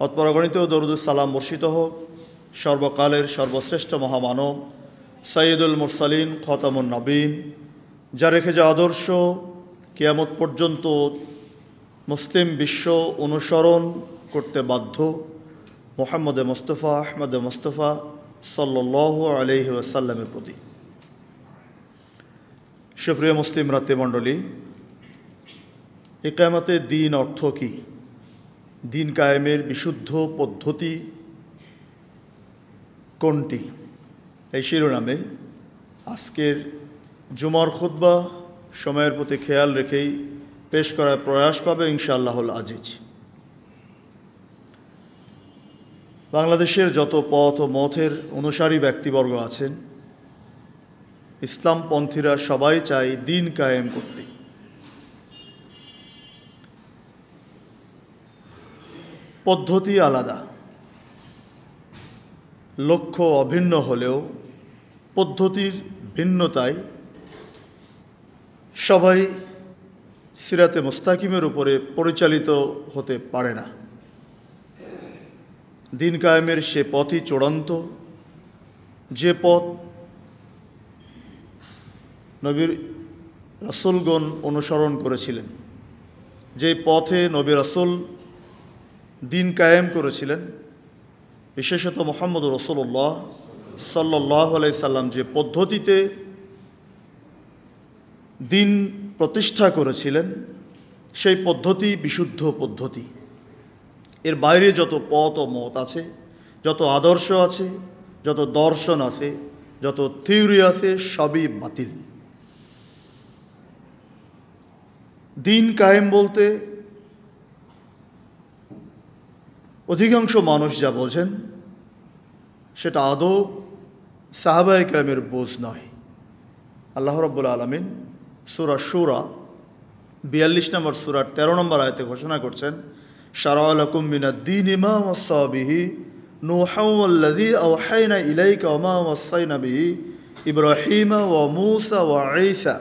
অতপরগণিত দরুদুস সালাম বর্ষিত হোক সর্বকালের সর্বশ্রেষ্ঠ মহামানব সাইয়্যিদুল মুরসালিন খতামুন নবীন, যা রেখে যা আদর্শ কিয়ামত পর্যন্ত মুসলিম বিশ্ব অনুসরণ করতে বাধ্য মুহাম্মদে মুস্তাফা আহমদে মুস্তাফা সাল্লাল্লাহু আলাইহি ওয়াসাল্লামের প্রতি। সুপ্রিয় মুসলিম রাত্রিমণ্ডলী, ইকামতে দ্বীন অর্থ কী? দ্বীন কায়েমের বিশুদ্ধ পদ্ধতি কোনটি? এই শিরোনামে আজকের জুমার খুতবা সময়ের প্রতি খেয়াল রেখেই পেশ করার প্রয়াস পাবে ইনশাআল্লাহুল আজিজ। বাংলাদেশের যত পথ ও মথের অনুসারী ব্যক্তিবর্গ আছেন, ইসলামপন্থীরা সবাই চায় দ্বীন কায়েম করতে। পদ্ধতি আলাদা, লক্ষ্য অভিন্ন হলেও পদ্ধতির ভিন্নতায় সবাই সিরাতে মুস্তাকিমের উপরে পরিচালিত হতে পারে না। দ্বীন কায়েমের সে পথই চূড়ান্ত, যে পথ নবীর রাসূলগণ অনুসরণ করেছিলেন, যে পথে নবী রাসূল দ্বীন কায়েম করেছিলেন। বিশেষত মুহাম্মদ রাসূলুল্লাহ সাল্লাল্লাহু আলাইহি সাল্লাম যে পদ্ধতিতে দ্বীন প্রতিষ্ঠা করেছিলেন, সেই পদ্ধতি বিশুদ্ধ পদ্ধতি। এর বাইরে যত পথ ও মত আছে, যত আদর্শ আছে, যত দর্শন আছে, যত থিওরি আছে, সবই বাতিল। দ্বীন কায়েম বলতে অধিকাংশ মানুষ যা বোঝেন সেটা আদৌ সাহাবায়ে কেরামের বোঝ নয়। আল্লাহ রাব্বুল আলামিন সূরা শুরা ৪২ নম্বর সূরার ১৩ নম্বর আয়াতে ঘোষণা করছেন, শারা'a লাকুম মিনাদ-দীনি মা ওয়াসসা বিহি নূহান ওয়াল্লাযী আওহায়না ইলাইকা ওয়া মা ওয়াসাইনা বিহি ইব্রাহিমা ওয়া মূসা ওয়া ঈসা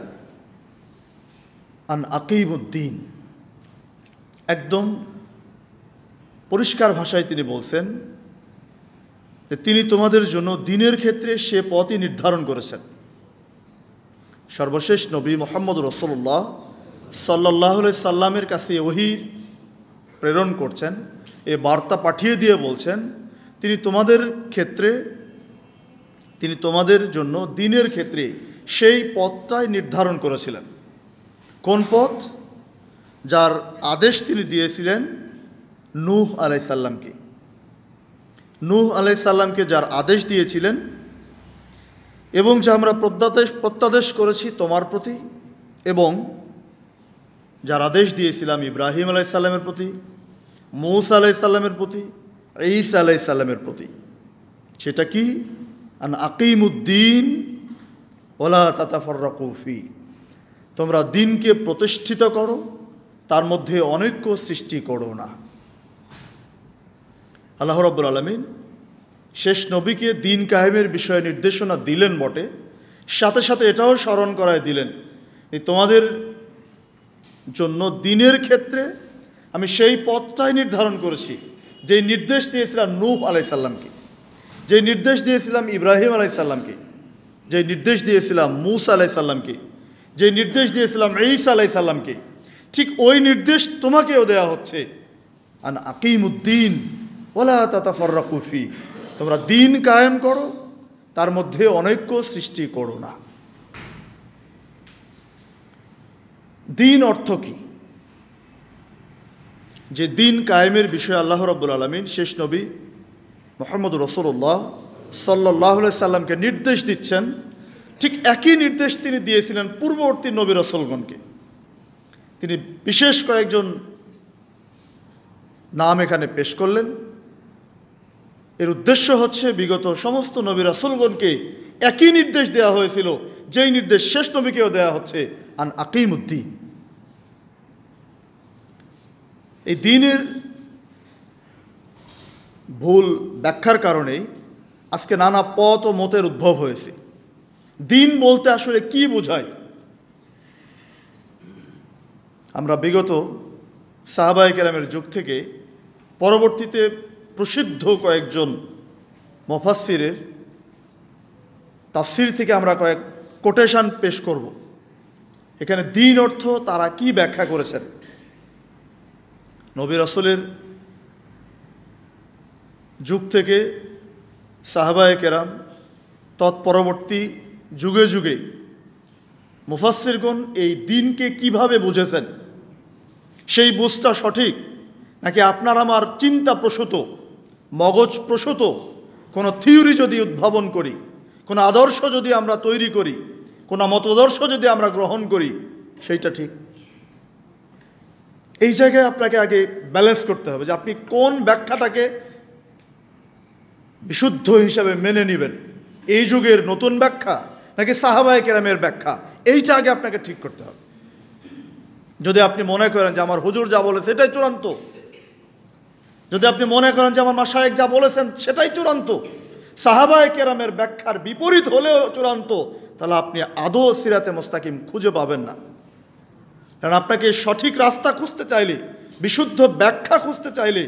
আন আকিমুদ্দীন। একদম পরিষ্কার ভাষায় তিনি বলছেন যে তিনি তোমাদের জন্য দ্বীনের ক্ষেত্রে সে পথই নির্ধারণ করেছেন। সর্বশেষ নবী মুহাম্মদ রাসূলুল্লাহ সাল্লাল্লাহু আলাইহি সাল্লামের কাছে ওহীর প্রেরণ করছেন, এ বার্তা পাঠিয়ে দিয়ে বলছেন তিনি তোমাদের জন্য দ্বীনের ক্ষেত্রে সেই পথটাই নির্ধারণ করেছিলেন। কোন পথ? যার আদেশ তিনি দিয়েছিলেন নূহ আলাইহিস সালামকে। নূহ আলাইহিস সালামকে যার আদেশ দিয়েছিলেন এবং যা আমরা প্রত্যাদেশ করেছি তোমার প্রতি, এবং যার আদেশ দিয়েছিলাম ইব্রাহিম আলাইহিস সালামের প্রতি, মূসা আলাইহিস সালামের প্রতি, ঈসা আলাইহিস সালামের প্রতি, সেটা কি? আন আকিমুদ্দীন ওয়ালা তাতাফাররাকু ফি। তোমরা দ্বীনকে প্রতিষ্ঠিত করো, তার মধ্যে অনৈক্য সৃষ্টি করো না। আল্লাহ রাব্বুল আলামিন শেষ নবীকে দ্বীন কায়েমের বিষয়ে নির্দেশনা দিলেন বটে, সাথে সাথে এটাও স্মরণ করায় দিলেন যে তোমাদের জন্য দ্বীনের ক্ষেত্রে আমি সেই পথটাই নির্ধারণ করেছি, যেই নির্দেশ দিয়েছিলাম নূহ আলাইহিস সালামকে, যেই নির্দেশ দিয়েছিলাম ইব্রাহিম আলাইহিস সালামকে, যেই নির্দেশ দিয়েছিলাম মূসা আলাইহিস সালামকে, যেই নির্দেশ দিয়েছিলাম ঈসা আলাইহিস সালামকে, ঠিক ওই নির্দেশ তোমাকেও দেয়া হচ্ছে। আন আকিমুদ্দীন ওয়ালা তাতাফাররাকু ফি। তোমরা দ্বীন কায়েম করো, তার মধ্যে অনৈক্য সৃষ্টি করো না। দ্বীন অর্থ কি? যে দ্বীন কায়েমের বিষয়ে আল্লাহ রাব্বুল আলামিন শেষ নবী মুহাম্মদ রাসূলুল্লাহ সাল্লাল্লাহু আলাইহি সাল্লামকে নির্দেশ দিচ্ছেন, ঠিক একই নির্দেশ তিনি দিয়েছিলেন পূর্ববর্তী নবী রাসূলগণকে। তিনি বিশেষ কয়েকজন নাম এখানে পেশ করলেন। এর উদ্দেশ্য হচ্ছে বিগত সমস্ত নবী রাসূলগণকে একই নির্দেশ দেওয়া হয়েছিল, যেই নির্দেশ শেষ নবীকেও দেওয়া হচ্ছে, আন আকিমুদ্দীন। এই দ্বীনের ভুল ব্যাখ্যার কারণেই আজকে নানা পথ ও মতের উদ্ভব হয়েছে। দ্বীন বলতে আসলে কি বোঝায়? আমরা বিগত সাহাবায়ে কেরামের যুগ থেকে পরবর্তীতে প্রসিদ্ধ কয়েকজন মুফাসসিরের তাফসির থেকে আমরা কয়েক কোটেশন পেশ করব। এখানে দ্বীন অর্থ তারা কি ব্যাখ্যা করেছেন। নবী রাসূলের যুগ থেকে সাহাবায়ে কেরাম তৎপরবর্তী যুগে যুগে মুফাসসিরগণ এই দ্বীনকে কিভাবে বুঝেছেন, সেই বুঝটা সঠিক নাকি আপনার আমার চিন্তা প্রসূত, মগজ প্রসূত কোনো থিওরি যদি উদ্ভাবন করি, কোনো আদর্শ যদি আমরা তৈরি করি, কোনো মতাদর্শ যদি আমরা গ্রহণ করি, সেইটা ঠিক। এই জায়গায় আপনাকে আগে ব্যালেন্স করতে হবে যে আপনি কোন ব্যাখ্যাটাকে বিশুদ্ধ হিসাবে মেনে নেবেন, এই যুগের নতুন ব্যাখ্যা নাকি সাহাবায়ে কেরামের ব্যাখ্যা, এইটা আগে আপনাকে ঠিক করতে হবে। যদি আপনি মনে করেন যে আমার হুজুর যা বলে সেটাই চূড়ান্ত, যদি আপনি মনে করেন যে আমার মাশায়েখ যা বলেছেন সেটাই চূড়ান্ত, সাহাবায়ে কেরামের ব্যাখ্যার বিপরীত হলেও চূড়ান্ত, তাহলে আপনি আদৌ সিরাতে মুস্তাকিম খুঁজে পাবেন না। কারণ আপনাকে সঠিক রাস্তা খুঁজতে চাইলে, বিশুদ্ধ ব্যাখ্যা খুঁজতে চাইলে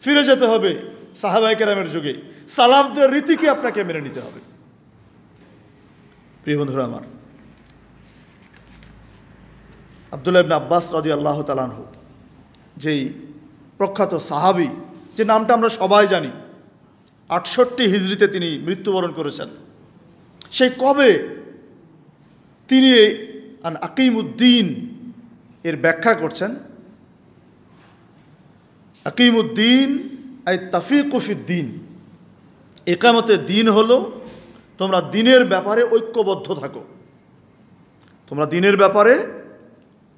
ফিরে যেতে হবে সাহাবায়ে কেরামের যুগে, সালাফদের রীতিকে আপনাকে মেনে নিতে হবে। প্রিয় বন্ধুরা আমার, আব্দুল্লাহ ইবনে আব্বাস রাদিয়াল্লাহু তাআলা আনহু, যেই প্রখ্যাত সাহাবী, যে নামটা আমরা সবাই জানি, 68 হিজরিতে তিনি মৃত্যুবরণ করেছেন। সেই কবে তিনি আন আকিমুদ্দিন এর ব্যাখ্যা করছেন। আকিমুদ্দিন আই তাফিকু ফিদ্দিন, ইকামতে দিন হলো তোমরা দিনের ব্যাপারে ঐক্যবদ্ধ থাকো, তোমরা দিনের ব্যাপারে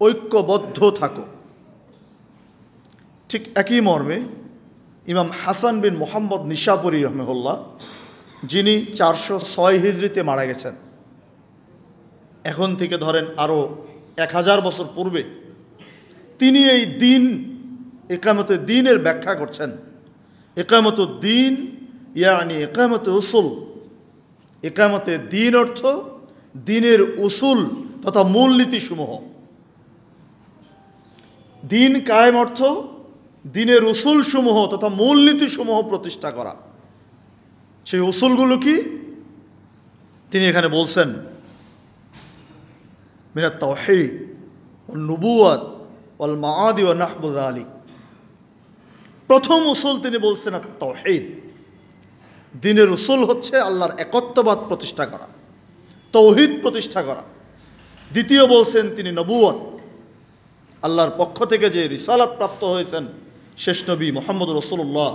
ঐক্যবদ্ধ থাকো। ঠিক একই মর্মে ইমাম হাসান বিন মুহাম্মদ নিশাপুরি রহমাহুল্লাহ, যিনি 406 হিজরিতে মারা গেছেন, এখন থেকে ধরেন আরও 1000 বছর পূর্বে, তিনি এই দিন ইকামতে দিনের ব্যাখ্যা করছেন। ইকামতুদ্দিন ইয়ানি ইকামতে উসুল, ইকামতে দিন অর্থ দিনের উসুল তথা মূলনীতিসমূহ। দিন কায়েম অর্থ দিনের উসুলসমূহ তথা মূলনীতিসমূহ প্রতিষ্ঠা করা। সেই উসুলগুলো কি তিনি এখানে বলছেন, মিনাত তাওহীদ ওয়ান নুবুওয়াত ওয়াল মাআদি ওয়া নাহবু যালিক। প্রথম উসুল তিনি বলছেন আত তাওহীদ, দিনের উসুল হচ্ছে আল্লাহর একত্ববাদ প্রতিষ্ঠা করা, তাওহীদ প্রতিষ্ঠা করা। দ্বিতীয় বলছেন তিনি নবুয়ত, আল্লাহর পক্ষ থেকে যে রিসালাত প্রাপ্ত হয়েছেন শেষ নবী মুহাম্মদ রাসূলুল্লাহ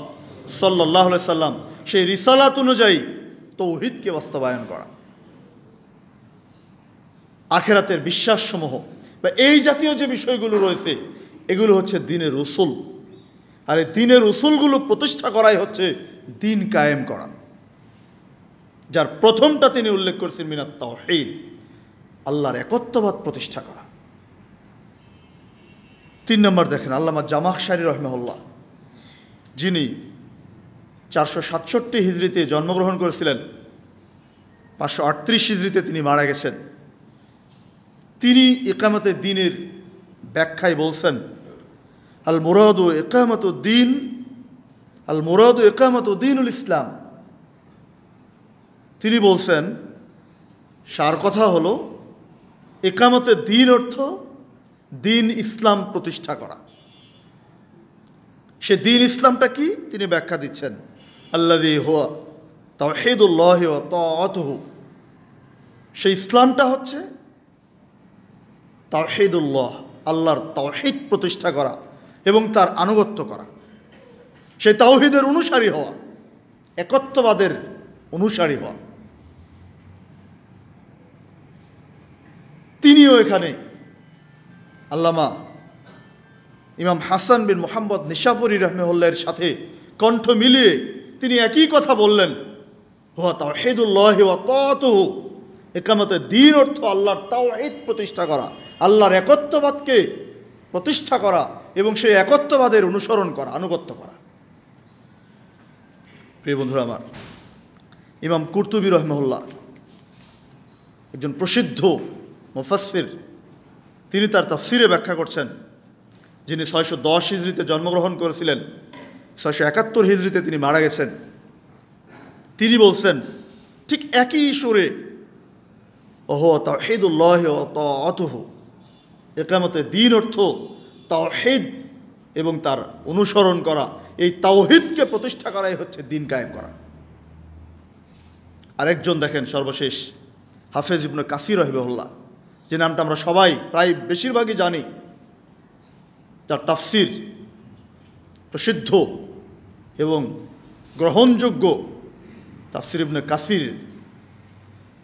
সাল্লাল্লাহু আলাইহি সাল্লাম, সেই রিসালাত অনুযায়ী তাওহীদকে বাস্তবায়ন করা। আখিরাতের বিশ্বাসসমূহ বা এই জাতীয় যে বিষয়গুলো রয়েছে, এগুলো হচ্ছে দ্বীনের উসুল। আর এই দ্বীনের উসুলগুলো প্রতিষ্ঠা করাই হচ্ছে দ্বীন কায়েম করা, যার প্রথমটা তিনি উল্লেখ করেছেন মিনাত তাওহীদ, আল্লাহর একত্ববাদ প্রতিষ্ঠা করা। 3 নম্বর দেখেন, আল্লামা জামাখশারী রহমাহুল্লাহ, যিনি 467 হিজরিতে জন্মগ্রহণ করেছিলেন, 538 হিজরিতে তিনি মারা গেছেন। তিনি ইকামতে দ্বীনের ব্যাখ্যায় বলছেন, আল মুরাদু ইকামতুদ্দিন, আল মুরাদু ইকামতুদ্দিনুল ইসলাম। তিনি বলছেন সার কথা হলো ইকামতে দ্বীন অর্থ দ্বীন ইসলাম প্রতিষ্ঠা করা। সে দ্বীন ইসলামটা কি তিনি ব্যাখ্যা দিচ্ছেন, আল্লাযী হুয়া তাওহীদুল্লাহি ওয়া তাআতুহু। সেই ইসলামটা হচ্ছে তাওহীদুল্লাহ, আল্লাহর তাওহীদ প্রতিষ্ঠা করা এবং তার আনুগত্য করা। সেই তাওহীদের অনুসারী হওয়া, একত্ববাদের অনুসারী হওয়া। তিনিও এখানে আল্লামা ইমাম হাসান বিন মুহাম্মদ নিশাপুরি রহমাহুল্লাহর সাথে কণ্ঠ মিলিয়ে তিনি একই কথা বললেন, হুয়া তাওহীদুল্লাহি ওয়া তাআতুহু। ইকামতে দ্বীন অর্থ আল্লাহর তাওহীদ প্রতিষ্ঠা করা, আল্লাহর একত্ববাদকে প্রতিষ্ঠা করা এবং সেই একত্ববাদের অনুসরণ করা, আনুগত্য করা। প্রিয় বন্ধুরা আমার, ইমাম কুরতুবী রহমাহুল্লাহ একজন প্রসিদ্ধ মুফাসসির, তিনি তার তাফসিরে ব্যাখ্যা করছেন, যিনি 610 হিজরিতে জন্মগ্রহণ করেছিলেন, 671 হিজরিতে তিনি মারা গেছেন। তিনি বলছেন ঠিক একই সুরে, ওহো তাওহীদুল্লাহ ওয়া তাআতুহু, ইকামতে দিন অর্থ তাওহীদ এবং তার অনুসরণ করা। এই তাওহীদকে প্রতিষ্ঠা করাই হচ্ছে দিন কায়েম করা। আরেকজন দেখেন সর্বশেষ হাফেজ ইবনে কাসির রাহিমাহুল্লাহ, যে নামটা আমরা সবাই প্রায় বেশিরভাগই জানি, তার তাফসির প্রসিদ্ধ এবং গ্রহণযোগ্য তাফসির ইবনে কাসির।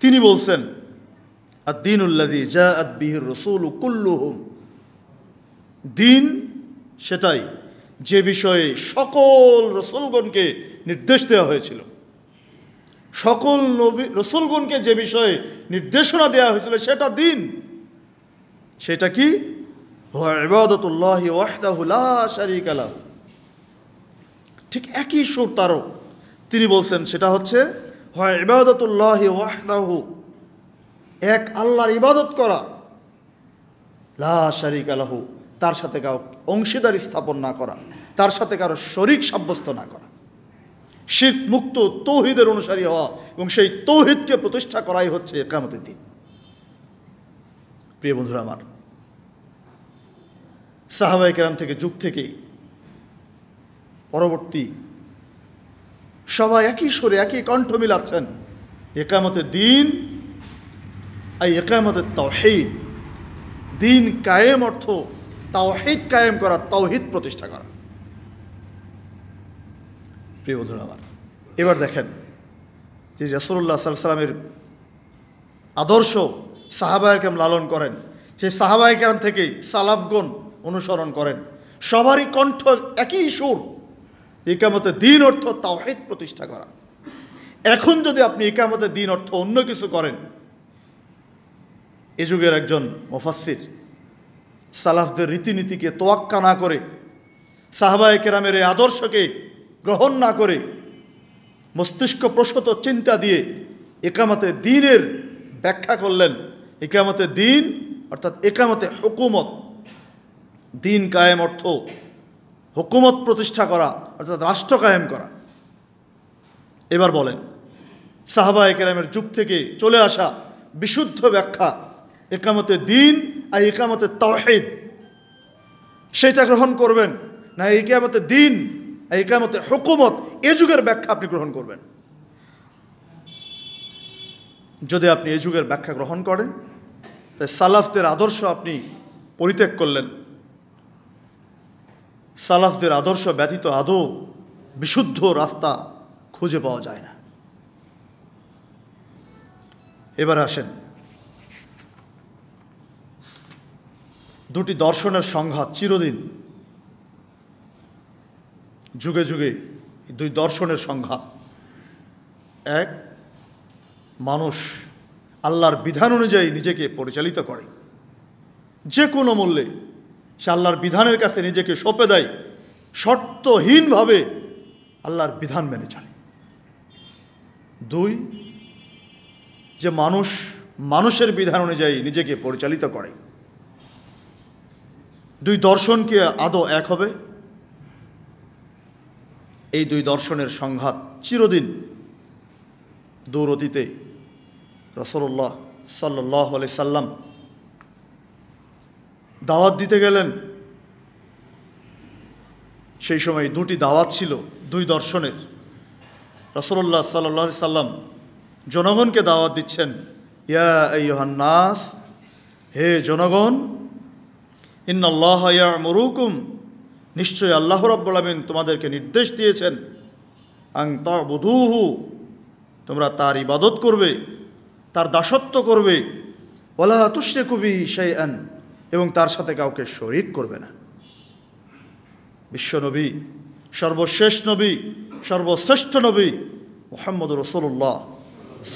তিনি বলছেন আদ-দীনুল্লাযী জাআত বিহির রাসূলু কুল্লুহুম, দিন সেটাই যে বিষয়ে সকল রাসূলগণকে নির্দেশ দেওয়া হয়েছিল, সকল নবী রাসূলগণকে যে বিষয়ে নির্দেশনা দেওয়া হয়েছিল সেটা দিন। সেটা কি? হুয়া ইবাদাতুল্লাহি ওয়াহদাহু লা শারীকা লাহু। ঠিক একই সুর তারও তিনি বলছেন সেটা হচ্ছে হুয়া ইবাদাতুল্লাহি ওয়াহদাহু, এক আল্লাহর ইবাদত করা, লা শারীকা লাহু, তার সাথে কারো অংশীদার স্থাপন না করা, তার সাথে কারো শরীক সাব্যস্ত না করা, শিরক মুক্ত তৌহিদের অনুসারী হওয়া এবং সেই তৌহিদকে প্রতিষ্ঠা করাই হচ্ছে কিয়ামতের দিন। প্রিয় বন্ধুরা আমার, সাহাবায়ে কেরাম থেকে যুগ থেকেই পরবর্তী সবাই একই সুরে একই কণ্ঠ মিলাচ্ছেন, ইকামতের দিন আই ইকামতের তাওহীদ। দিন কায়েম অর্থ তাওহীদ কায়েম করা, তাওহীদ প্রতিষ্ঠা করা। প্রিয় বন্ধুরা আমার, এবার দেখেন যে রাসূলুল্লাহ সাল্লাল্লাহু আলাইহি ওয়াসাল্লামের আদর্শ সাহাবায়ে কেরাম লালন করেন, সেই সাহাবায়ে কেরাম থেকেই সালাফগণ অনুসরণ করেন। সবারই কণ্ঠ একই সুর, ইকামতের দিন অর্থ তাওহীদ প্রতিষ্ঠা করা। এখন যদি আপনি ইকামতের দিন অর্থ অন্য কিছু করেন, এ যুগের একজন মুফাসসির সালাফদের রীতিনীতিকে তোয়াক্কা না করে, সাহাবায়ে কেরামের এই আদর্শকে গ্রহণ না করে, মস্তিষ্ক প্রসূত চিন্তা দিয়ে ইকামতে দিনের ব্যাখ্যা করলেন। ইকামতে দিন অর্থাৎ ইকামতে হুকুমত, দিন কায়েম অর্থ হুকুমত প্রতিষ্ঠা করা অর্থাৎ রাষ্ট্র কায়েম করা। এবার বলেন, সাহাবায়ে কেরামের যুগ থেকে চলে আসা বিশুদ্ধ ব্যাখ্যা ইকামতে দিন আর ইকামতে তাওহীদ, সেটা গ্রহণ করবেন না ইকামতে দিন আর ইকামতে হুকুমত এ যুগের ব্যাখ্যা আপনি গ্রহণ করবেন? যদি আপনি এই যুগের ব্যাখ্যা গ্রহণ করেন, তাই সালাফদের আদর্শ আপনি পরিত্যাগ করলেন। সালাফদের আদর্শ ব্যতীত আদৌ বিশুদ্ধ রাস্তা খুঁজে পাওয়া যায় না। এবার আসেন, দুটি দর্শনের সংঘাত চিরদিন, যুগে যুগে দুই দর্শনের সংঘাত। এক, মানুষ আল্লাহর বিধান অনুযায়ী নিজেকে পরিচালিত করে, যে কোনো মূল্যে সে আল্লাহর বিধানের কাছে নিজেকে সঁপে দেয়, শর্তহীনভাবে আল্লাহর বিধান মেনে চলে। দুই, যে মানুষ মানুষের বিধান অনুযায়ী নিজেকে পরিচালিত করে। দুই দর্শন কি আদৌ এক হবে? এই দুই দর্শনের সংঘাত চিরদিন। দূর অতীতে রাসূলুল্লাহ সাল্লাল্লাহু আলাইহি সাল্লাম দাওয়াত দিতে গেলেন, সেই সময় দুটি দাওয়াত ছিল দুই দর্শনের। রাসূলুল্লাহ সাল্লাল্লাহু আলাইহি সাল্লাম জনগণকে দাওয়াত দিচ্ছেন, ইয়া আইয়ুহান নাস, হে জনগণ, ইন্নাল্লাহা ইয়া'মুরুকুম, নিশ্চয় আল্লাহ রাব্বুল আলামিন তোমাদেরকে নির্দেশ দিয়েছেন, আন তা'বুদুহু, তোমরা তার ইবাদত করবে, তার দাসত্ব করবে, ওয়ালা তুশরিকু বিহি শাইআন, এবং তার সাথে কাউকে শরীক করবে না। বিশ্বনবী, সর্বশেষ নবী, সর্বশ্রেষ্ঠ নবী মুহাম্মদুর রাসূলুল্লাহ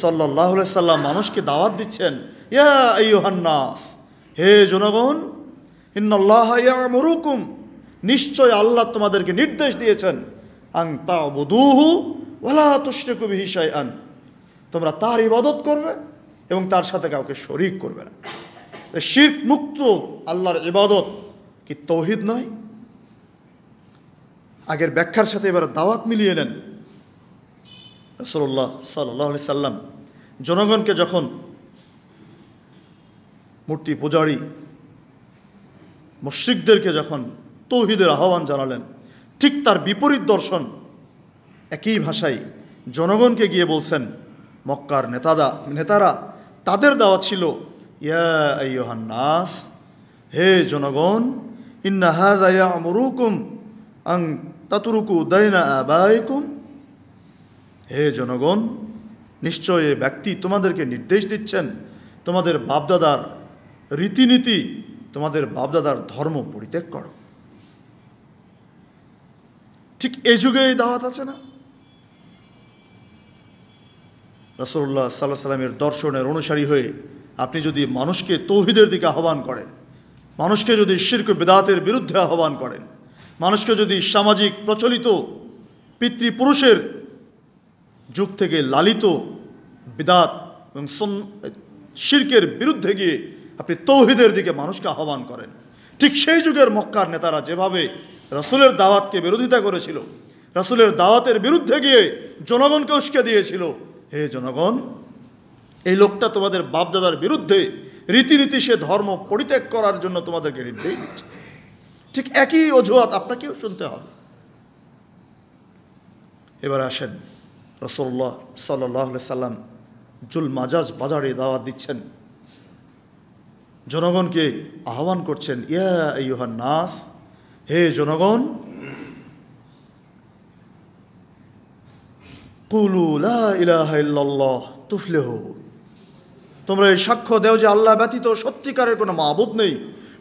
সাল্লাল্লাহু আলাইহি সাল্লাম মানুষকে দাওয়াত দিচ্ছেন, ইয়া আইয়ুহান নাস, হে জনগণ, ইন্নাল্লাহা ইয়া'মুরুকুম, নিশ্চয় আল্লাহ তোমাদেরকে নির্দেশ দিয়েছেন, আন তা'বুদুহু ওয়ালা তুশরিকু বিহি শাইআন, তোমরা তার ইবাদত করবে এবং তার সাথে কাউকে শরীক করবে না। শিরক মুক্ত আল্লাহর ইবাদত কি তাওহীদ নয়? আগের ব্যাখ্যার সাথে এবার দাওয়াত মিলিয়ে নেন। রাসূলুল্লাহ সাল্লাল্লাহু আলাইহি সাল্লাম জনগণকে যখন মূর্তি পূজারী মুশরিকদেরকে যখন তৌহিদের আহ্বান জানালেন, ঠিক তার বিপরীত দর্শন একই ভাষায় জনগণকে গিয়ে বলছেন। মক্কার নেতারা তাদের দাওয়াত ছিল, ইয়া আইয়ুহান নাস, হে জনগণ, ইন্না হাযা ইয়া'মুরুকুম আন তাতরুকু দাইনা আবাইকুম, হে জনগণ, নিশ্চয় এ ব্যক্তি তোমাদেরকে নির্দেশ দিচ্ছেন তোমাদের বাপদাদার রীতিনীতি, তোমাদের বাপদাদার ধর্ম পরিত্যাগ করো। ঠিক এই যুগে এই দাওয়াত আছে না? রাসূলুল্লাহ সাল্লাল্লাহু আলাইহি সাল্লামের দর্শনের অনুসারী হয়ে আপনি যদি মানুষকে তৌহিদের দিকে আহ্বান করেন, মানুষকে যদি শিরক বিদআতের বিরুদ্ধে আহ্বান করেন, মানুষকে যদি সামাজিক প্রচলিত পিতৃপুরুষের যুগ থেকে লালিত বিদআত এবং শিরকের বিরুদ্ধে গিয়ে আপনি তৌহিদের দিকে মানুষকে আহ্বান করেন, ঠিক সেই যুগের মক্কার নেতারা যেভাবে রাসূলের দাওয়াতকে বিরোধিতা করেছিল, রাসূলের দাওয়াতের বিরুদ্ধে গিয়ে জনগণকে উস্কে দিয়েছিল, হে জনগণ, এই লোকটা তোমাদের বাপদাদার বিরুদ্ধে রীতিনীতি সে ধর্ম পরিত্যাগ করার জন্য তোমাদেরকে নির্দেশ দিচ্ছে, ঠিক একই অজুহাত আপনাকেও শুনতে হবে। এবার আসেন, রাসূলুল্লাহ সাল্লাল্লাহু আলাইহি সাল্লাম জুল মাজাজ বাজারে দাওয়াত দিচ্ছেন, জনগণকে আহ্বান করছেন, ইয়া আইয়ুহান নাস, হে জনগণ, কুলু লা ইলাহা ইল্লাল্লাহ তুফলিহু, তোমরা এই সাক্ষ্য দেও যে আল্লাহ ব্যতীত সত্যিকারের কোনো মাবুদ নেই,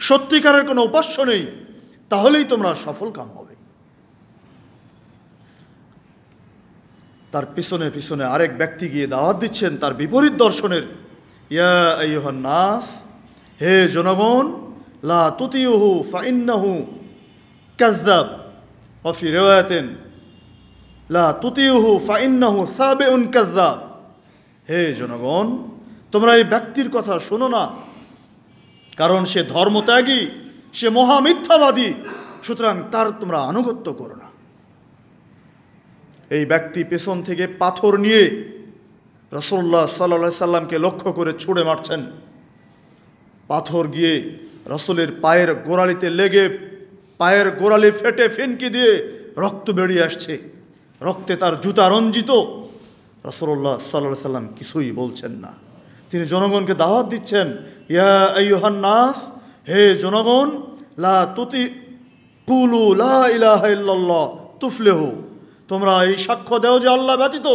সত্যিকারের কোনো উপাস্য নেই, তাহলেই তোমরা সফল কাম হবে। তার পিছনে পিছনে আরেক ব্যক্তি গিয়ে দাওয়াত দিচ্ছেন তার বিপরীত দর্শনের, ইয়া আইয়ুহান নাস, হে জনগণ, লা তুতিউহু ফাইন্নাহু কাযযাব, ওয়া ফি রিওয়ায়াতিন লা তুতিউহু ফাইন্নাহু সাবিউন কাযযাব, হে জনগণ, তোমরা এই ব্যক্তির কথা শোনো না, কারণ সে ধর্মত্যাগী, সে মহামিথ্যাবাদী, সুতরাং তার তোমরা আনুগত্য করো না। এই ব্যক্তি পেছন থেকে পাথর নিয়ে রাসূলুল্লাহ সাল্লাল্লাহু আলাইহি সাল্লামকে লক্ষ্য করে ছুঁড়ে মারছেন। পাথর গিয়ে রাসূলের পায়ের গোড়ালিতে লেগে পায়ের গোড়ালি ফেটে ফিনকি দিয়ে রক্ত বেরিয়ে আসছে, রক্তে তার জুতা রঞ্জিত। রাসূলুল্লাহ সাল্লাল্লাহু আলাইহি সাল্লাম কিছুই বলছেন না, তিনি জনগণকে দাওয়াত দিচ্ছেন, ইয়া আইয়ুহান নাস, হে জনগণ, লা তুতি কুলু লা ইলাহা ইল্লাল্লাহ তুফলিহু, তোমরা এই সাক্ষ্য দেও যে আল্লাহ ব্যতীত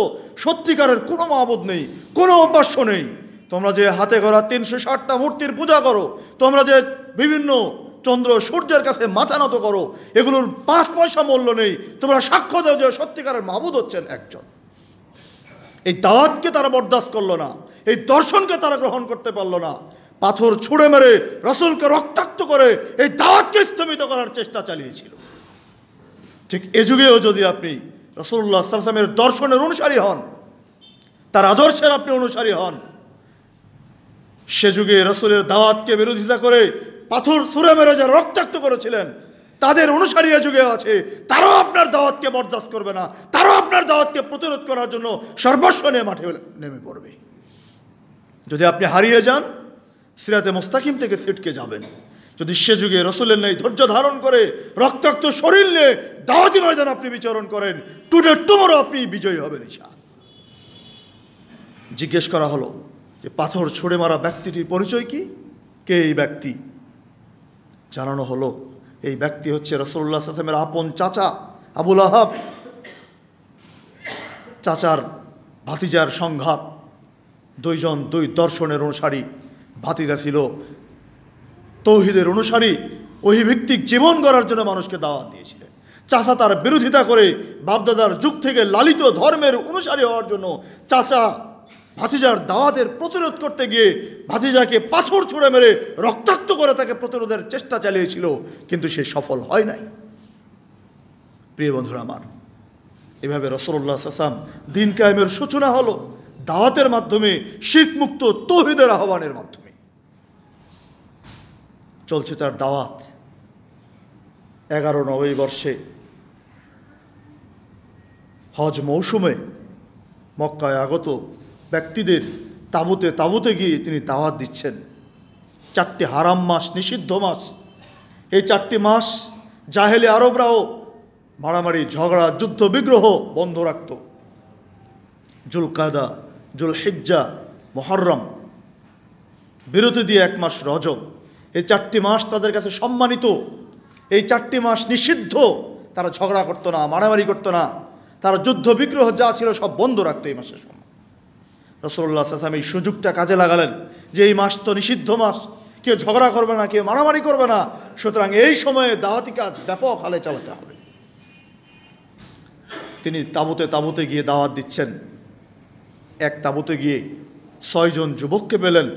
সত্যিকারের কোনো মাবুদ নেই, কোনো উপাস্য নেই। তোমরা যে হাতে গড়া 360টা মূর্তির পূজা করো, তোমরা যে বিভিন্ন চন্দ্র সূর্যের কাছে মাথা নত করো, এগুলোর 5 পয়সা মূল্য নেই। তোমরা সাক্ষ্য দাও যে সত্যিকারের মাবুদ হচ্ছেন একজন। এই দাওয়াতকে তারা বরদাস্ত করলো না, এই দর্শনকে তারা গ্রহণ করতে পারলো না, পাথর ছুঁড়ে মেরে রাসূলকে রক্তাক্ত করে এই দাওয়াতকে স্থগিত করার চেষ্টা চালিয়েছিল। ঠিক এ যুগেও যদি আপনি রাসূলুল্লাহ সাল্লাল্লাহু আলাইহি ওয়াসাল্লামের দর্শনের অনুসারী হন, তার আদর্শের আপনি অনুসারী হন, সে যুগে রাসূলের দাওয়াতকে বিরোধিতা করে পাথর ছুঁড়ে মেরে যারা রক্তাক্ত করেছিলেন, তাদের অনুসারী এ যুগে আছে, তারাও আপনার দাওয়াতকে বরদাস্ত করবে না, তারাও আপনার দাওয়াতকে প্রতিরোধ করার জন্য সর্বস্ব নিয়ে মাঠে নেমে পড়বে। যদি আপনি হারিয়ে যান, সিরাতে মুস্তাকিম থেকে ছিটকে যাবেন। যদি সে যুগে রাসূলের নেই ধৈর্য ধারণ করে রক্তাক্ত শরীর নিয়ে দাওয়াতি ময়দান আপনি বিচরণ করেন, টুডে টুমরো আপনি বিজয়ী হবেন ইনশাআল্লাহ। জিজ্ঞেস করা হলো যে পাথর ছুঁড়ে মারা ব্যক্তিটির পরিচয় কি, কে এই ব্যক্তি? জানানো হলো এই ব্যক্তি হচ্ছে রাসূলুল্লাহ সাল্লাল্লাহু আলাইহি ওয়াসাল্লামের আপন চাচা আবু লাহাব। চাচার ভাতিজার সংঘাত, দুইজন দুই দর্শনের অনুসারী, ভাতিজা ছিল তৌহিদের অনুসারী, ওহীভিত্তিক জীবন গড়ার জন্য মানুষকে দাওয়াত দিয়েছিলেন। চাচা তার বিরোধিতা করে বাপদাদার যুগ থেকে লালিত ধর্মের অনুসারী হওয়ার জন্য চাচা ভাতিজার দাওয়াতের প্রতিরোধ করতে গিয়ে ভাতিজাকে পাথর ছুঁড়ে মেরে রক্তাক্ত করে তাকে প্রতিরোধের চেষ্টা চালিয়েছিল, কিন্তু সে সফল হয় নাই। প্রিয় বন্ধুরা আমার, এভাবে রাসূলুল্লাহ সাল্লাল্লাহু আলাইহি ওয়াসাল্লাম দিন কায়েমের সূচনা হলো দাওয়াতের মাধ্যমে, শিরকমুক্ত তৌহিদের আহ্বানের মাধ্যমে। চলছে তার দাওয়াত। 1190 বর্ষে হজ মৌসুমে মক্কায় আগত ব্যক্তিদের তাঁবুতে তাঁবুতে গিয়ে তিনি দাওয়াত দিচ্ছেন। 4টি হারাম মাস, নিষিদ্ধ মাস। এই 4টি মাস জাহেলি আরবরাও মারামারি, ঝগড়া, যুদ্ধ বিগ্রহ বন্ধ রাখত। জুলকাদা, জুলহিজ্জা, মুহররম, বিরতি দিয়ে 1 মাস রজব। এই 4টি মাস তাদের কাছে সম্মানিত। এই 4টি মাস নিষিদ্ধ। তারা ঝগড়া করতো না, মারামারি করতো না, তারা যুদ্ধ বিগ্রহ যা ছিল সব বন্ধ রাখতো এই মাসের সময়। রাসূলুল্লাহ সাল্লাল্লাহু আলাইহি ওয়াসাল্লাম এই সুযোগটা কাজে লাগালেন যে এই মাস তো নিষিদ্ধ মাস, কেউ ঝগড়া করবে না, কেউ মারামারি করবে না, সুতরাং এই সময়ে দাওয়াতি কাজ ব্যাপক হালে চালাতে হবে। তিনি তাঁবুতে তাঁবুতে গিয়ে দাওয়াত দিচ্ছেন। এক তাঁবুতে গিয়ে 6 জন যুবককে পেলেন।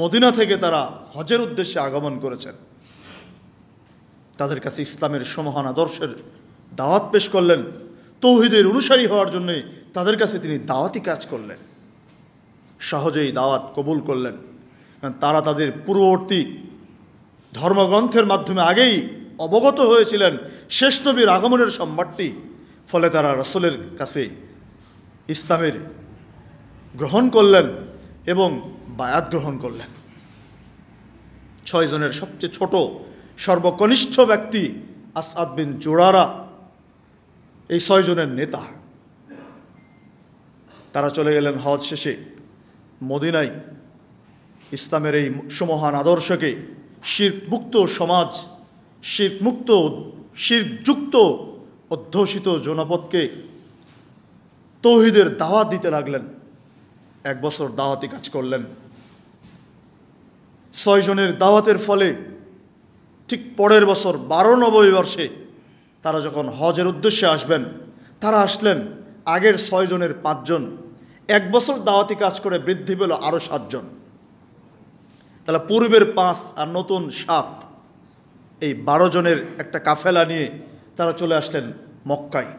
মদিনা থেকে তারা হজের উদ্দেশ্যে আগমন করেছেন। তাদের কাছে ইসলামের সমহান আদর্শের দাওয়াত পেশ করলেন। তৌহিদের অনুসারী হওয়ার জন্য তাদের কাছে তিনি দাওয়াতি কাজ করলেন। সহজেই দাওয়াত কবুল করলেন, কারণ তারা তাদের পূর্ববর্তী ধর্মগ্রন্থের মাধ্যমে আগেই অবগত হয়েছিলেন শেষ নবীর আগমনের সংবাদটি। ফলে তারা রাসূলের কাছে ইসলামের গ্রহণ করলেন এবং বায়াত গ্রহণ করলেন। 6 জনের সবচেয়ে ছোট সর্বকনিষ্ঠ ব্যক্তি আসআদ বিন জুরারা এই 6 জনের নেতা। তারা চলে গেলেন হজ শেষে মদিনায়। ইসলামের এই সমহান আদর্শকে শিরকমুক্ত সমাজ, শিরকযুক্ত অধ্যুষিত জনপদকে তৌহিদের দাওয়াত দিতে লাগলেন। 1 বছর দাওয়াতি কাজ করলেন। 6 জনের দাওয়াতের ফলে ঠিক পরের বছর 12 নববী বর্ষে তারা যখন হজের উদ্দেশ্যে আসবেন, তারা আসলেন আগের 6 জনের 5 জন। 1 বছর দাওয়াতি কাজ করে বৃদ্ধি পেল আরও 7 জন। তাহলে পূর্বের 5 আর নতুন 7, এই 12 জনের একটা কাফেলা নিয়ে তারা চলে আসলেন মক্কায়।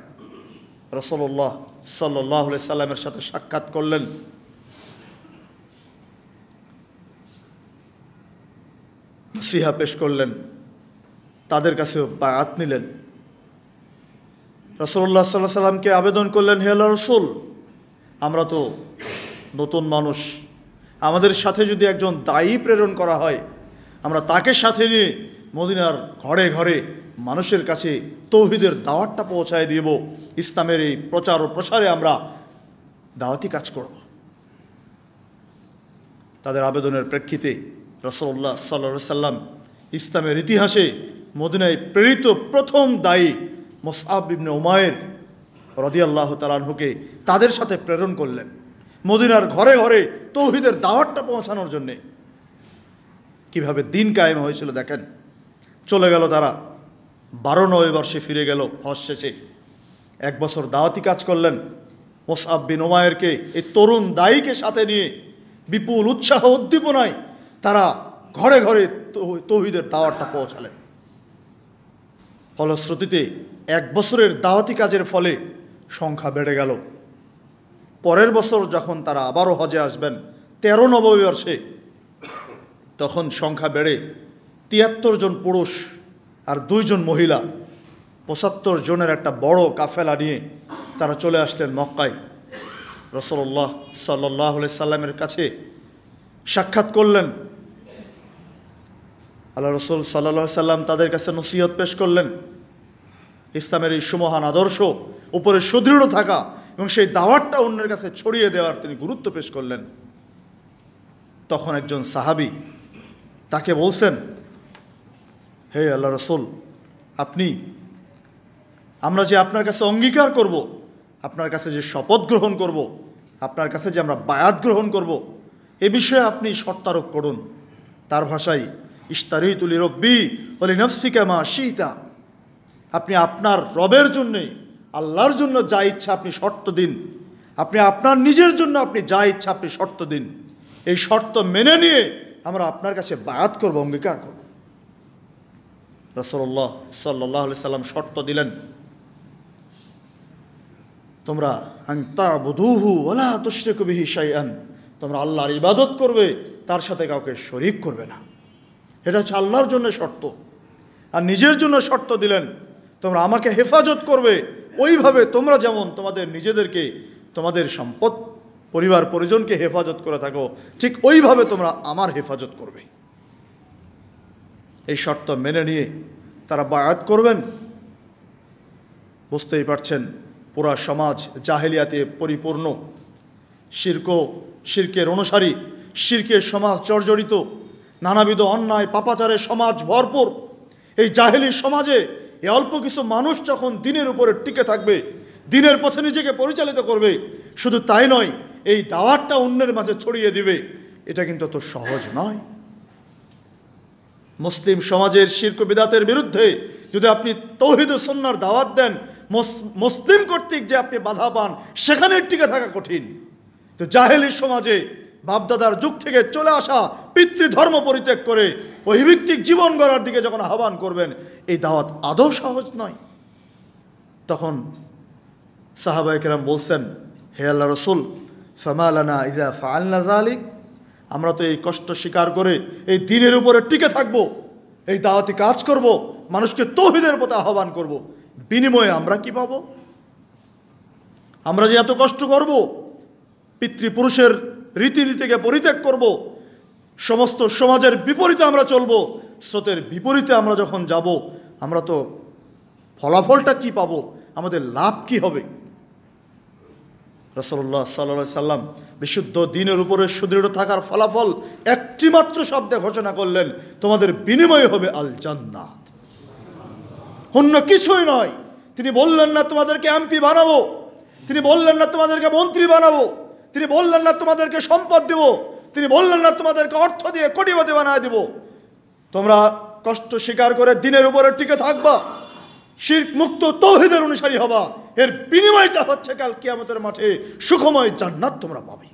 রাসূলুল্লাহ সাল্লাল্লাহু আলাইহি সাল্লামের সাথে সাক্ষাৎ করলেন। নসিহা পেশ করলেন, তাদের কাছেও বায়াত নিলেন। রাসূলুল্লাহ সাল্লাল্লাহু আলাইহি সাল্লামকে আবেদন করলেন, হে আল্লাহর রাসূল, আমরা তো নতুন মানুষ, আমাদের সাথে যদি একজন দায়ী প্রেরণ করা হয়, আমরা তাকে সাথে নিয়ে মদিনার ঘরে ঘরে মানুষের কাছে তৌহিদের দাওয়াতটা পৌঁছায় দিব, ইসলামের এই প্রচার ও প্রসারে আমরা দাওয়াতি কাজ করব। তাদের আবেদনের প্রেক্ষিতে রাসূলুল্লাহ সাল্লাল্লাহু আলাইহি সাল্লাম ইসলামের ইতিহাসে মদিনায় প্রেরিত প্রথম দায়ী মুসআব ইবনে উমাইর রাদিয়াল্লাহু তাআলা আনহুকে তাদের সাথে প্রেরণ করলেন মদিনার ঘরে ঘরে তৌহিদের দাওয়াতটা পৌঁছানোর জন্যে। কিভাবে দিন কায়েম হয়েছিল দেখেন। চলে গেল তারা, 12 নববী বর্ষে ফিরে গেল হজ শেষে। 1 বছর দাওয়াতি কাজ করলেন। মুসআব বিন উমাইরকে, এই তরুণ দায়ীকে সাথে নিয়ে বিপুল উৎসাহ উদ্দীপনায় তারা ঘরে ঘরে তৌহিদের দাওয়াতটা পৌঁছালেন। ফলশ্রুতিতে 1 বছরের দাওয়াতি কাজের ফলে সংখ্যা বেড়ে গেল। পরের বছর যখন তারা আবারও হজে আসবেন 13 নববী বর্ষে, তখন সংখ্যা বেড়ে 73 জন পুরুষ আর 2 জন মহিলা, 75 জনের একটা বড় কাফেলা নিয়ে তারা চলে আসলেন মক্কায়। রাসূলুল্লাহ সাল্লাল্লাহু আলাইহি সাল্লামের কাছে সাক্ষাৎ করলেন। আল্লাহ রাসূল সাল্লাল্লাহু আলাইহি সাল্লাম তাদের কাছে নসিহত পেশ করলেন। ইসলামের এই সুমহান আদর্শ উপরে সুদৃঢ় থাকা এবং সেই দাওয়াতটা অন্যের কাছে ছড়িয়ে দেওয়ার তিনি গুরুত্ব পেশ করলেন। তখন একজন সাহাবী তাকে বলছেন, হে আল্লাহ রাসূল, আমরা যে আপনার কাছে অঙ্গীকার করব, আপনার কাছে যে শপথ গ্রহণ করব, আপনার কাছে যে আমরা বায়াত গ্রহণ করব, এ বিষয়ে আপনি শর্তারোপ করুন। তার ভাষায়, ইশতারিতু লিরব্বি ওয়া লিনাফসিকা মা শিতা, আপনি আপনার রবের জন্যে, আল্লাহর জন্য যা ইচ্ছা আপনি শর্ত দিন, আপনি আপনার নিজের জন্য আপনি যা ইচ্ছা আপনি শর্ত দিন, এই শর্ত মেনে নিয়ে আমরা আপনার কাছে বায়াত করব, অঙ্গীকার করব। রাসূলুল্লাহ সাল্লাল্লাহু আলাইহি সাল্লাম শর্ত দিলেন, তোমরা আন তা'বুদুহু ওয়া লা তুশরিকু বিহি শাইআন, তোমরা আল্লাহর ইবাদত করবে, তার সাথে কাউকে শরীক করবে না। এটা হচ্ছে আল্লাহর জন্য শর্ত। আর নিজের জন্য শর্ত দিলেন, তোমরা আমাকে হেফাজত করবে, ওইভাবে তোমরা যেমন তোমাদের নিজেদেরকে, তোমাদের সম্পদ, পরিবার পরিজনকে হেফাজত করে থাকো, ঠিক ওইভাবে তোমরা আমার হেফাজত করবে। এই শর্ত মেনে নিয়ে তারা বায়াত করবেন। বুঝতেই পারছেন, পুরা সমাজ জাহেলিয়াতে পরিপূর্ণ, শিরকের অনুসারী, শিরকের সমাজ জর্জরিত, নানাবিধ অন্যায় পাপাচারের সমাজ ভরপুর। এই জাহেলি সমাজে এই অল্প কিছু মানুষ যখন দিনের উপরে টিকে থাকবে, দিনের পথে নিজেকে পরিচালিত করবে, শুধু তাই নয়, এই দাওয়াতটা অন্যের মাঝে ছড়িয়ে দিবে, এটা কিন্তু অত সহজ নয়। মুসলিম সমাজের শিরক বিদআতের বিরুদ্ধে যদি আপনি তাওহীদ ও সুন্নাহর দাওয়াত দেন, মুসলিম কর্তৃক যে আপনি বাধা পান, সেখানে টিকে থাকা কঠিন। তো জাহেলি সমাজে বাপদাদার যুগ থেকে চলে আসা পিতৃধর্ম পরিত্যাগ করে ওহিভিত্তিক জীবন গড়ার দিকে যখন আহ্বান করবেন, এই দাওয়াত আদৌ সহজ নয়। তখন সাহাবায়ে কেরাম বলছেন, হে আল্লাহ রসুল, ফামা লানা ইযা ফাআলনা যালিক, আমরা তো এই কষ্ট স্বীকার করে এই দ্বীনের উপরে টিকে থাকব, এই দাওয়াতি কাজ করব, মানুষকে তাওহীদের পথে আহ্বান করব, বিনিময়ে আমরা কি পাবো? আমরা যে এত কষ্ট করব, পিতৃপুরুষের রীতিনীতিকে পরিত্যাগ করব, সমস্ত সমাজের বিপরীতে আমরা চলব, স্রোতের বিপরীতে আমরা যখন যাব, আমরা তো ফলাফলটা কি পাবো? আমাদের লাভ কি হবে? রাসূলুল্লাহ সাল্লাল্লাহু আলাইহি সাল্লাম বিশুদ্ধ দ্বীনের উপরে সুদৃঢ় থাকার ফলাফল একটি মাত্র শব্দে ঘোষণা করলেন, তোমাদের বিনিময় হবে আল জান্নাত। অন্য কিছুই নয়। তিনি বললেন না তোমাদেরকে এমপি বানাবো, তিনি বললেন না তোমাদেরকে মন্ত্রী বানাবো, তিনি বললেন না তোমাদেরকে সম্পদ দেব, তিনি বললেন না তোমাদেরকে অর্থ দিয়ে কোটিপতি বানায় দেব। তোমরা কষ্ট স্বীকার করে দ্বীনের উপরে টিকে থাকবা, শিরক মুক্ত তাওহীদের অনুসারী হবা, এর বিনিময়টা হচ্ছে কাল কিয়ামতের মাঠে সুখময় জান্নাত তোমরা পাবে।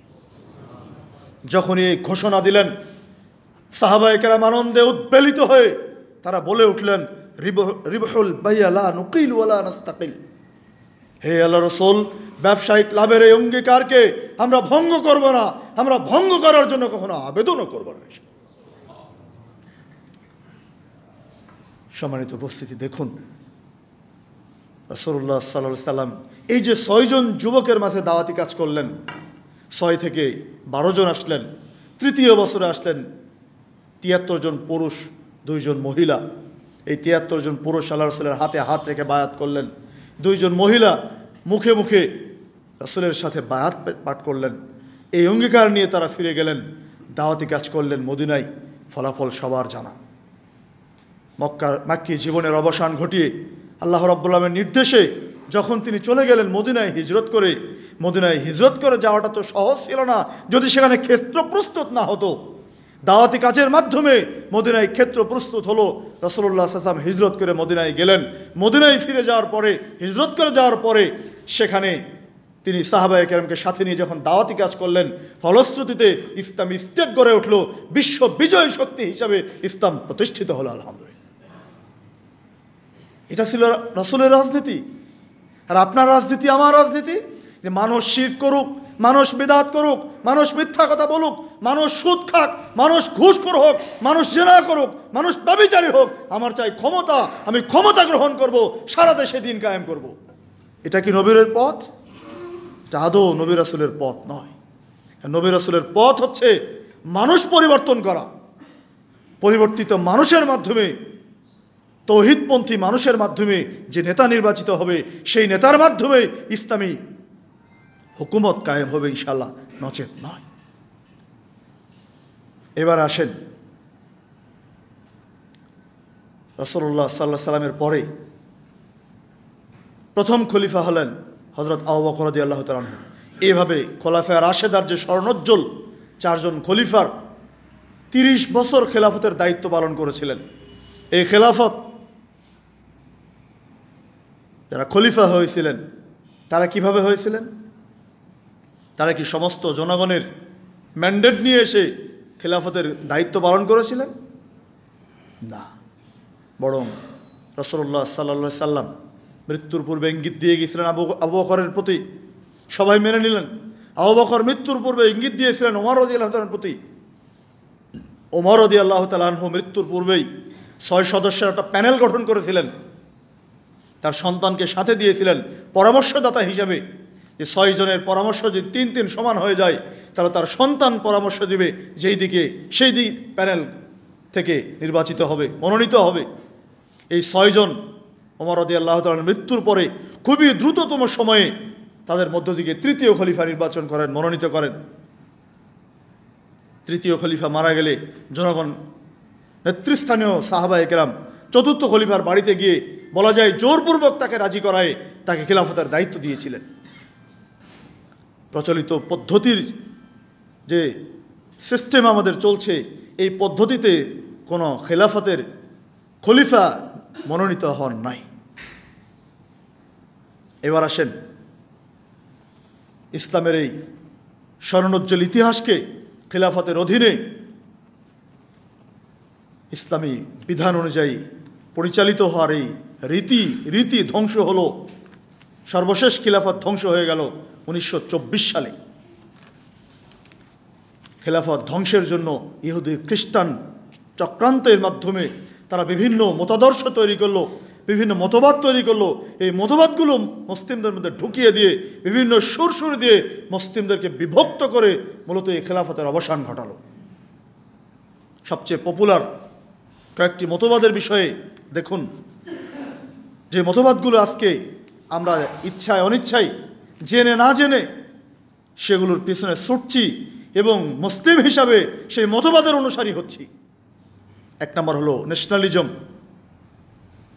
যখন এই ঘোষণা দিলেন, সাহাবায়ে কেরাম আনন্দে উদ্বেলিত হয়ে তারা বলে উঠলেন, রিবহুল বাইয়া লা নুকিল ওয়ালা নাস্তাকিল। হে আল্লাহ রাসূল, ব্যবসায়িক লাভের এই অঙ্গীকারকে আমরা ভঙ্গ করব না, আমরা ভঙ্গ করার জন্য কখনো আবেদনও করব না। সম্মানিত উপস্থিতি, দেখুন রাসূলুল্লাহ সাল্লাল্লাহু আলাইহি সাল্লাম এই যে 6 জন যুবকের মাঝে দাওয়াতি কাজ করলেন, 6 থেকে 12 জন আসলেন, তৃতীয় বছরে আসলেন 73 জন পুরুষ, 2 জন মহিলা। এই 73 জন পুরুষ আল্লাহ রাসূলের হাতে হাত রেখে বায়াত করলেন, 2 জন মহিলা মুখে মুখে রাসূলের সাথে বায়াত পাঠ করলেন। এই অঙ্গীকার নিয়ে তারা ফিরে গেলেন, দাওয়াতি কাজ করলেন মদিনায়। ফলাফল সবার জানা। মাক্কি জীবনের অবসান ঘটিয়ে আল্লাহ রাব্বুল আলামিনের নির্দেশে যখন তিনি চলে গেলেন মদিনায় হিজরত করে যাওয়াটা তো সহজ ছিল না যদি সেখানে ক্ষেত্র প্রস্তুত না হতো। দাওয়াতি কাজের মাধ্যমে মদিনায় ক্ষেত্র প্রস্তুত হলো। রাসূলুল্লাহ সাল্লাল্লাহু আলাইহি ওয়াসাল্লাম হিজরত করে মদিনায় গেলেন। মদিনায় ফিরে যাওয়ার পরে, হিজরত করে যাওয়ার পরে সেখানে তিনি সাহাবায়ে কেরামকে সাথে নিয়ে যখন দাওয়াতি কাজ করলেন, ফলশ্রুতিতে ইসলামী স্টেট গড়ে উঠল, বিশ্ব বিজয় শক্তি হিসাবে ইসলাম প্রতিষ্ঠিত হলো। আলহামদুলিল্লাহ, এটা ছিল রাসূলের রাজনীতি। আর আপনার রাজনীতি, আমার রাজনীতি, যে মানুষ শিরক করুক, মানুষ বিদআত করুক, মানুষ মিথ্যা কথা বলুক, মানুষ সুদ খাক, মানুষ ঘুষখোর হোক, মানুষ জিনা করুক, মানুষ ব্যভিচারী হোক, আমার চাই ক্ষমতা, আমি ক্ষমতা গ্রহণ করব, সারা দেশে দিন কায়েম করব। এটা কি নবীর পথ? এটা আদৌ নবী রাসূলের পথ নয়। নবী রাসূলের পথ হচ্ছে মানুষ পরিবর্তন করা, পরিবর্তিত মানুষের মাধ্যমে, তাওহীদপন্থী মানুষের মাধ্যমে যে নেতা নির্বাচিত হবে, সেই নেতার মাধ্যমে ইসলামী হুকুমত কায়েম হবে ইনশাআল্লাহ, নচেত নয়। এবার আসেন, রাসূলুল্লাহ সাল্লাল্লাহু আলাইহি সাল্লামের পরে প্রথম খলিফা হলেন হযরত আবু বকর রাদিয়াল্লাহু তাআলা আনহু। এইভাবে খোলাফায়ে রাশেদার যে স্বর্ণোজ্জ্বল 4 জন খলিফার 30 বছর খেলাফতের দায়িত্ব পালন করেছিলেন। এই খেলাফত যারা খলিফা হয়েছিলেন তারা কিভাবে হয়েছিলেন? তারা কি সমস্ত জনগণের ম্যান্ডেট নিয়ে এসে খেলাফতের দায়িত্ব পালন করেছিলেন? না, বরং রাসূলুল্লাহ সাল্লাল্লাহু আলাইহি সাল্লাম মৃত্যুর পূর্বে ইঙ্গিত দিয়ে গিয়েছিলেন আবু বকরের প্রতি। সবাই মেনে নিলেন। আবু বকর মৃত্যুর পূর্বে ইঙ্গিত দিয়েছিলেন ওমর রাদিয়াল্লাহু তাআলার প্রতি। ওমর রাদিয়াল্লাহু তাআলা আনহু মৃত্যুর পূর্বেই 6 সদস্যের একটা প্যানেল গঠন করেছিলেন। তার সন্তানকে সাথে দিয়েছিলেন পরামর্শদাতা হিসাবে, যে 6 জনের পরামর্শ যদি 3-3 সমান হয়ে যায় তাহলে তার সন্তান পরামর্শ দিবে যেই দিকে, সেই দিক প্যানেল থেকে নির্বাচিত হবে, মনোনীত হবে। এই 6 জন ওমর রাদিয়াল্লাহু তাআলার মৃত্যুর পরে খুবই দ্রুততম সময়ে তাদের মধ্য থেকে 3য় খলিফা নির্বাচন করেন, মনোনীত করেন। 3য় খলিফা মারা গেলে জনগণ নেতৃস্থানীয় সাহাবায়ে কেরাম 4র্থ খলিফার বাড়িতে গিয়ে বলা যায় জোরপূর্বক তাকে রাজি করায় তাকে খিলাফতের দায়িত্ব দিয়েছিলেন। প্রচলিত পদ্ধতির যে সিস্টেম আমাদের চলছে, এই পদ্ধতিতে কোনো খেলাফতের খলিফা মনোনীত হন নাই। এবার আসেন ইসলামের এই স্বর্ণোজ্জ্বল ইতিহাসকে খেলাফতের অধীনে ইসলামী বিধান অনুযায়ী পরিচালিত হওয়ার এই রীতি ধ্বংস হলো। সর্বশেষ খিলাফত ধ্বংস হয়ে গেল 1924 সালে। খেলাফত ধ্বংসের জন্য ইহুদি খ্রিস্টান চক্রান্তের মাধ্যমে তারা বিভিন্ন মতাদর্শ তৈরি করলো, বিভিন্ন মতবাদ তৈরি করলো। এই মতবাদগুলো মুসলিমদের মধ্যে ঢুকিয়ে দিয়ে বিভিন্ন সুর দিয়ে মুসলিমদেরকে বিভক্ত করে মূলত এই খেলাফতের অবসান ঘটালো। সবচেয়ে পপুলার কয়েকটি মতবাদের বিষয়ে দেখুন, যে মতবাদগুলো আজকে আমরা ইচ্ছায় অনিচ্ছায়, জেনে না জেনে সেগুলোর পিছনে ছুটছি এবং মুসলিম হিসাবে সেই মতবাদের অনুসারী হচ্ছি। 1 নম্বর হলো ন্যাশনালিজম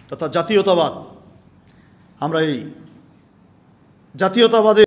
তথা জাতীয়তাবাদ। আমরা এই জাতীয়তাবাদে